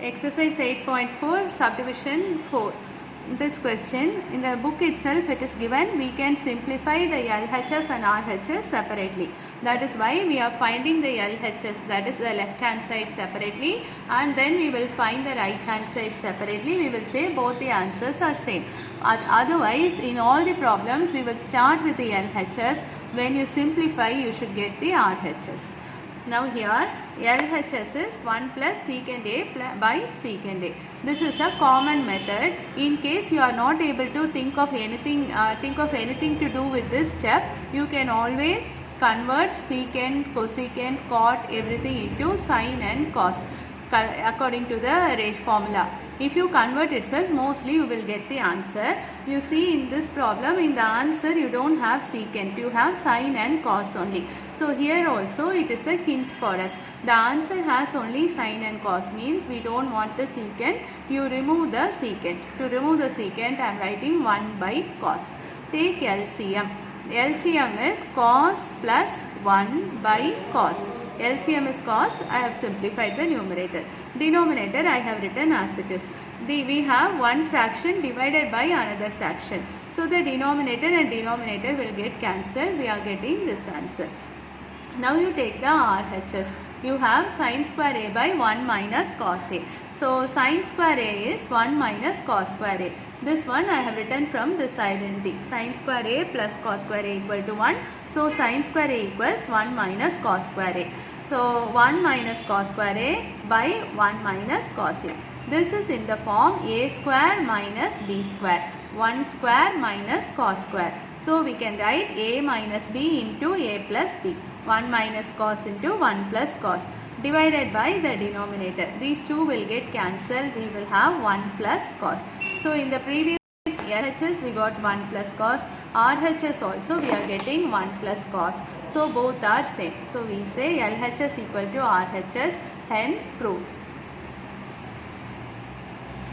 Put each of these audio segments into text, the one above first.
Exercise 8.4 subdivision 4. This question in the book itself it is given we can simplify the LHS and RHS separately. That is why we are finding the LHS, that is the left hand side separately, and then we will find the right hand side separately. We will say both the answers are same. Otherwise in all the problems we will start with the LHS. When you simplify you should get the RHS. Now here LHS is 1 plus secant A by secant A. This is a common method. In case you are not able to think of anything to do with this step, you can always convert secant, cosecant, cot everything into sine and cos according to the formula. If you convert itself, mostly you will get the answer. You see in this problem, in the answer you don't have secant, you have sine and cos only. So here also it is a hint for us. The answer has only sine and cos, means we don't want the secant. You remove the secant. To remove the secant I am writing 1 by cos. Take LCM. LCM is cos plus 1 by cos. LCM is cos. I have simplified the numerator. Denominator I have written as it is. We have one fraction divided by another fraction. So the denominator and denominator will get cancelled. We are getting this answer. Now you take the RHS. You have sine square A by 1 minus cos A. So sine square A is 1 minus cos square A. This one I have written from this identity. Sine square A plus cos square A equal to 1. So sine square A equals 1 minus cos square A. So 1 minus cos square A by 1 minus cos A. This is in the form A square minus B square. 1 square minus cos square. So we can write A minus B into A plus B. 1 minus cos into 1 plus cos divided by the denominator. These two will get cancelled. We will have 1 plus cos. So in the previous LHS we got 1 plus cos. RHS also we are getting 1 plus cos. So both are same. So we say LHS equal to RHS, hence proved.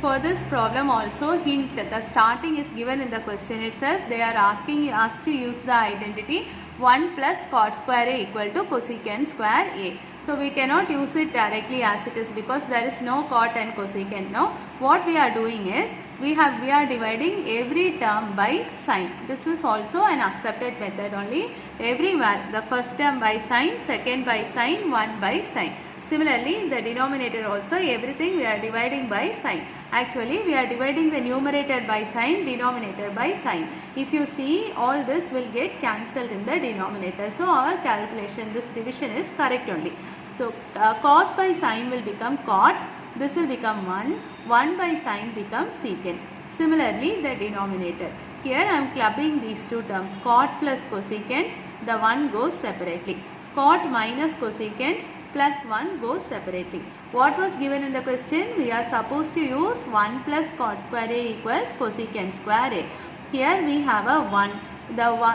For this problem also hint, the starting is given in the question itself. They are asking us to use the identity 1 plus cot square A equal to cosecant square A. So we cannot use it directly as it is because there is no cot and cosecant. Now what we are doing is we are dividing every term by sine. This is also an accepted method only. Everywhere the first term by sine, second by sine, 1 by sine. Similarly, the denominator also everything we are dividing by sine. Actually, we are dividing the numerator by sine, denominator by sine. If you see, all this will get cancelled in the denominator. So, our calculation, this division is correct only. So, cos by sine will become cot. This will become 1. 1 by sine becomes secant. Similarly, the denominator. Here, I am clubbing these two terms. Cot plus cosecant, the one goes separately. Cot minus cosecant plus 1 goes separately. What was given in the question? We are supposed to use 1 plus cot square A equals cosecant square A. Here we have a 1.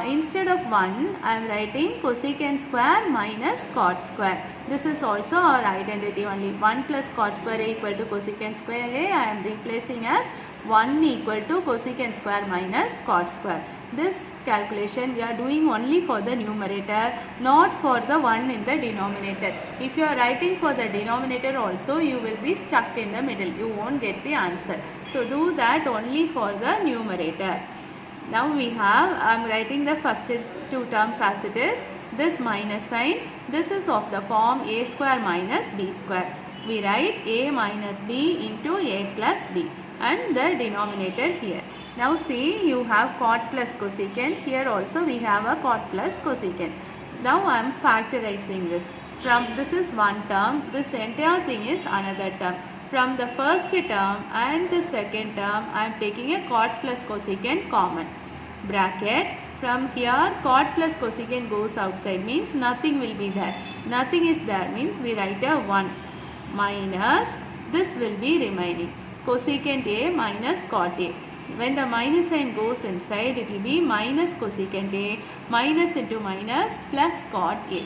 Instead of 1, I am writing cosecant square minus cot square. This is also our identity only. 1 plus cot square A equal to cosecant square A. I am replacing as 1 equal to cosecant square minus cot square. This calculation we are doing only for the numerator, not for the one in the denominator. If you are writing for the denominator also, you will be stuck in the middle. You won't get the answer. So do that only for the numerator. Now we have, I am writing the first two terms as it is. This minus sign, this is of the form A square minus B square. We write A minus B into A plus B and the denominator here. Now see, you have cot plus cosecant. Here also we have a cot plus cosecant. Now I am factorizing this. From this is one term, this entire thing is another term. From the first term and the second term, I am taking a cot plus cosecant common. Bracket. From here, cot plus cosecant goes outside, means nothing will be there. Nothing is there means we write a 1 minus, this will be remaining. Cosecant A minus cot A. When the minus sign goes inside, it will be minus cosecant A, minus into minus plus cot A.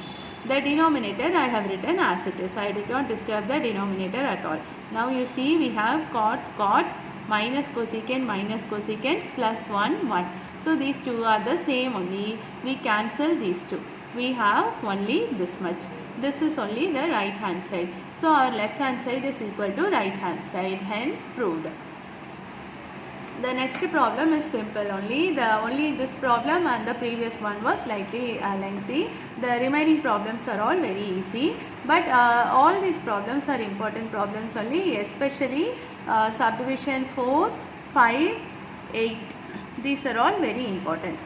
The denominator I have written as it is. I did not disturb the denominator at all. Now you see we have cot, minus cosecant plus 1, 1. So these two are the same only. We cancel these two. We have only this much. This is only the right hand side. So our left hand side is equal to right hand side, hence proved. The next problem is simple only. Only this problem and the previous one was slightly lengthy. The remaining problems are all very easy. But all these problems are important problems only, especially subdivision 4, 5, 8. These are all very important.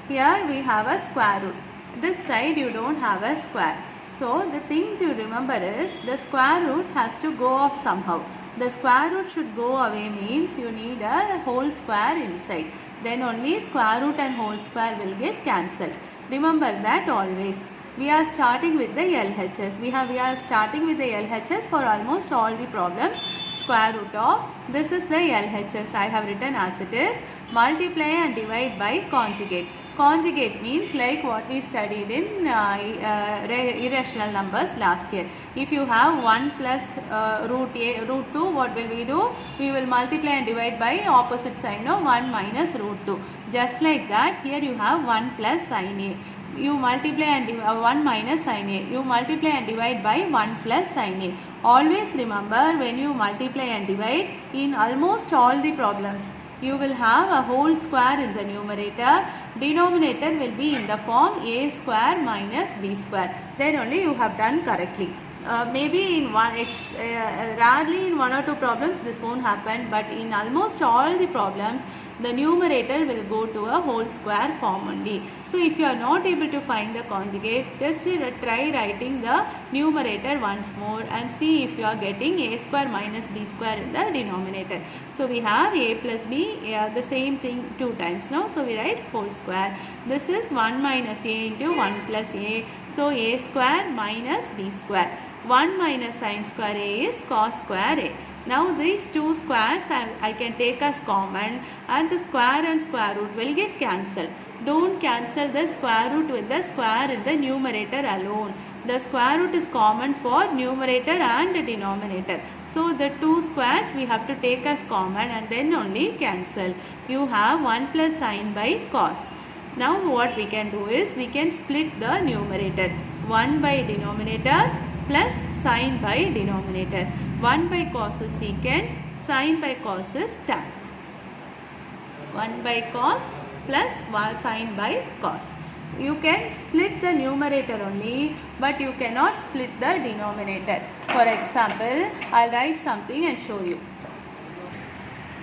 Here we have a square root. This side you don't have a square. So the thing to remember is the square root has to go off somehow. The square root should go away means you need a whole square inside. Then only square root and whole square will get cancelled. Remember that always. We are starting with the LHS. We are starting with the LHS for almost all the problems. Square root of, this is the LHS. I have written as it is. Multiply and divide by conjugate. Conjugate means like what we studied in irrational numbers last year. If you have 1 plus root 2, what will we do? We will multiply and divide by opposite sign of 1 minus root 2. Just like that, here you have 1 plus sin A. You multiply and 1 minus sin A. You multiply and divide by 1 plus sin A. Always remember, when you multiply and divide, in almost all the problems, you will have a whole square in the numerator. Denominator will be in the form a square minus b square. Then only you have done correctly. Maybe in rarely in 1 or 2 problems this won't happen, but in almost all the problems the numerator will go to a whole square form only. So if you are not able to find the conjugate, just try writing the numerator once more and see if you are getting a square minus b square in the denominator. So we have a plus b, the same thing 2 times now. So we write whole square. This is 1 minus a into 1 plus a. So a square minus b square. 1 minus sin square a is cos square a. Now these two squares I can take as common, and the square and square root will get cancelled. Don't cancel the square root with the square in the numerator alone. The square root is common for numerator and denominator. So the two squares we have to take as common and then only cancel. You have 1 plus sin by cos. Now what we can do is we can split the numerator. 1 by denominator plus sin by denominator. 1 by cos is secant, sin by cos is tan. 1 by cos plus sin by cos. You can split the numerator only, but you cannot split the denominator. For example, I will write something and show you.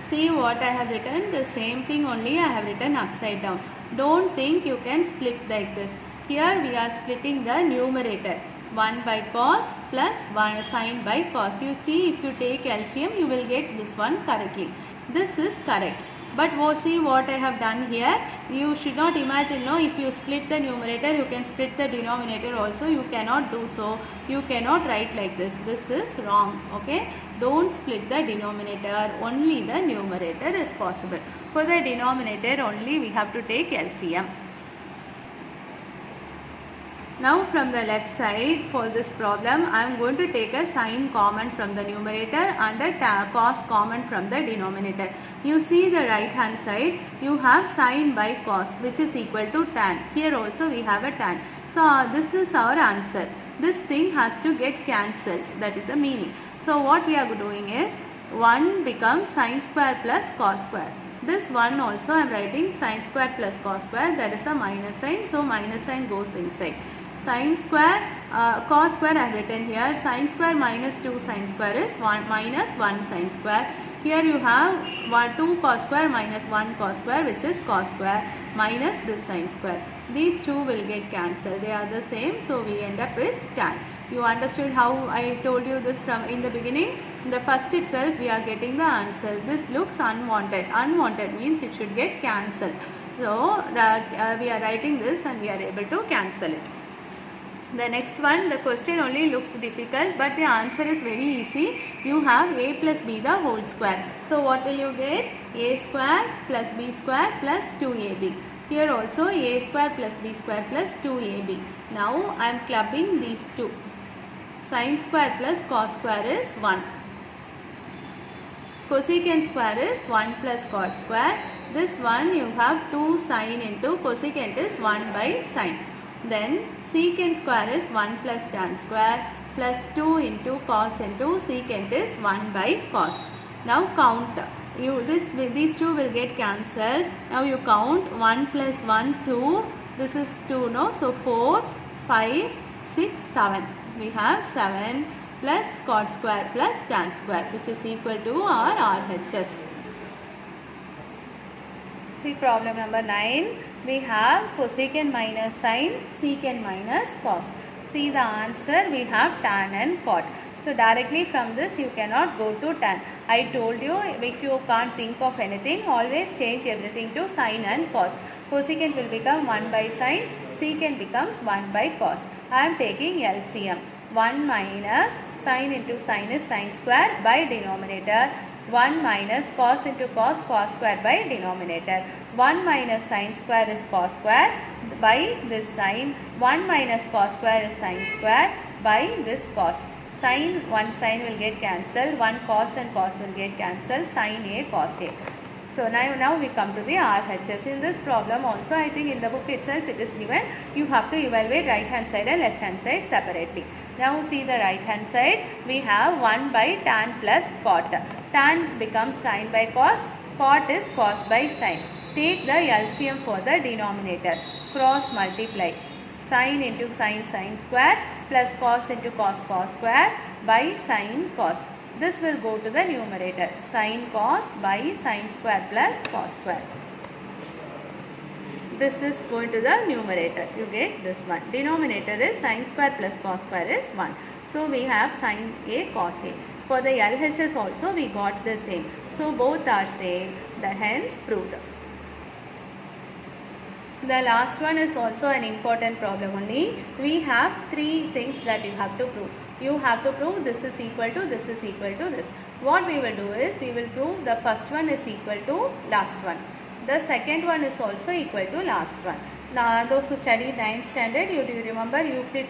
See what I have written, the same thing only I have written upside down. Don't think you can split like this. Here we are splitting the numerator. 1 by cos plus 1 sin by cos. You see, if you take LCM, you will get this one correctly. This is correct. But see what I have done here. You should not imagine, no, if you split the numerator, you can split the denominator also. You cannot do so. You cannot write like this. This is wrong. Okay. Don't split the denominator. Only the numerator is possible. For the denominator only we have to take LCM. Now from the left side for this problem, I am going to take a sin common from the numerator and a cos common from the denominator. You see the right hand side, you have sin by cos, which is equal to tan. Here also we have a tan. So this is our answer. This thing has to get cancelled. That is the meaning. So what we are doing is 1 becomes sin square plus cos square. This one also I am writing sin square plus cos square. That is a minus sign. So minus sign goes inside. Sin square, cos square I have written here. Sin square minus 2 sin square is 1 minus 1 sin square. Here you have 2 cos square minus 1 cos square, which is cos square, minus this sin square. These two will get cancelled. They are the same. So we end up with tan. You understood how I told you this from in the beginning? In the first itself we are getting the answer. This looks unwanted. Unwanted means it should get cancelled. So we are writing this and we are able to cancel it. The next one, the question only looks difficult, but the answer is very easy. You have a plus b the whole square. So what will you get? A square plus b square plus 2ab. Here also a square plus b square plus 2ab. Now I am clubbing these two. Sin square plus cos square is 1. Cosecant square is 1 plus cot square. This one you have 2 sin into cosecant is 1 by sin. Then secant square is 1 plus tan square plus 2 into cos into secant is 1 by cos. Now count. These two will get cancelled. Now you count 1 plus 1, 2. This is 2, no? So 4, 5, 6, 7. We have 7 plus cot square plus tan square, which is equal to our RHS. See problem number 9. We have cosecant minus sine, secant minus cos. See the answer, we have tan and cot. So directly from this you cannot go to tan. I told you, if you can't think of anything, always change everything to sine and cos. Cosecant will become 1 by sine, secant becomes 1 by cos. I am taking LCM. 1 minus sine into sine is sine square by denominator. 1 minus cos into cos, cos square by denominator. 1 minus sine square is cos square by this sine. 1 minus cos square is sine square by this cos. Sine, one sine will get cancelled, one cos and cos will get cancelled, sine A, cos A. So now we come to the RHS. In this problem also, I think in the book itself it is given, you have to evaluate right hand side and left hand side separately. Now see the right hand side, we have 1 by tan plus cot. Tan becomes sine by cos, cot is cos by sine. Take the LCM for the denominator, cross multiply. Sine into sine, sine square plus cos into cos, cos square by sine cos. This will go to the numerator, sine cos by sine square plus cos square. This is going to the numerator. You get this one. Denominator is sine square plus cos square is 1. So we have sine A, cos A. For the LHS also we got the same. So both are same. Hence proved. The last one is also an important problem only. We have 3 things that you have to prove. You have to prove this is equal to this is equal to this. What we will do is we will prove the first one is equal to last one. The second one is also equal to last one. Now those who studied 9th standard, you remember Euclid's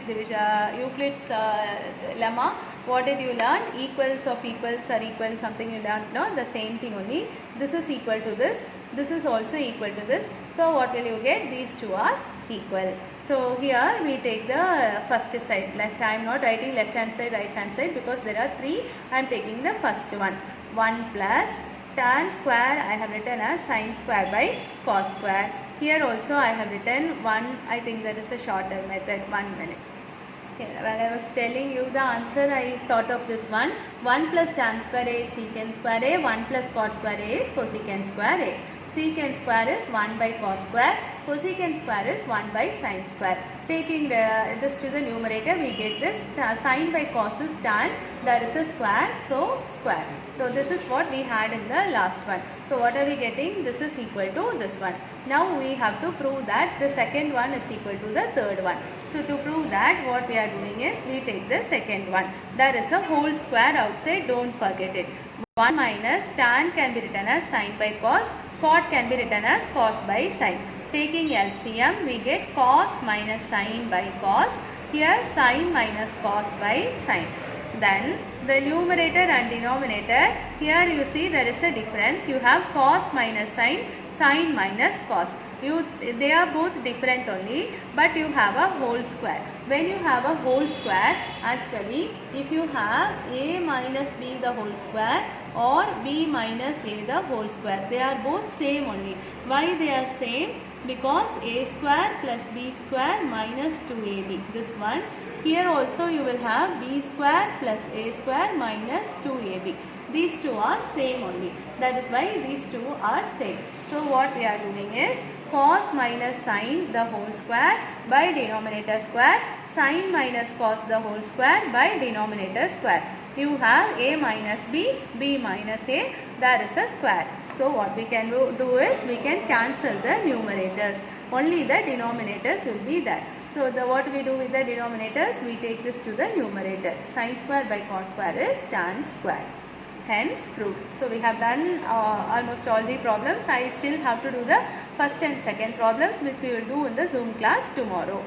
lemma. What did you learn? Equals of equals or equals something you learned. No, the same thing only. This is equal to this. This is also equal to this. So what will you get? These two are equal. So here we take the first side, left. I am not writing left hand side, right hand side because there are 3. I am taking the first one. 1 plus tan square I have written as sine square by cos square. Here also I have written 1. I think there is a shorter method. 1 minute. While I was telling you the answer, I thought of this one. 1 plus tan square A is secant square A. 1 plus cot square A is cosecant square A. Secant square is 1 by cos square. Cosecant square is 1 by sine square. Taking this to the numerator, we get this. Sine by cos is tan. There is a square, so square. So this is what we had in the last one. So what are we getting? This is equal to this one. Now we have to prove that the second one is equal to the third one. So to prove that, what we are doing is we take the second one. There is a whole square outside, don't forget it. 1 minus tan can be written as sine by cos. Cot can be written as cos by sine. Taking LCM, we get cos minus sine by cos. Here sine minus cos by sine. Then the numerator and denominator, here you see there is a difference. You have cos minus sine, sine minus cos. They are both different only, but you have a whole square. When you have a whole square, actually if you have a minus b the whole square or b minus a the whole square, they are both same only. Why they are same? Because a square plus b square minus 2ab. This one. Here also you will have b square plus a square minus 2ab. These two are same only. That is why these two are same. So what we are doing is cos minus sine the whole square by denominator square, sine minus cos the whole square by denominator square. You have a minus b, b minus a, there is a square. So what we can do is we can cancel the numerators. Only the denominators will be there. So what we do with the denominators, we take this to the numerator. Sine square by cos square is tan square. Hence proved. So we have done almost all the problems. I still have to do the first and second problems, which we will do in the Zoom class tomorrow.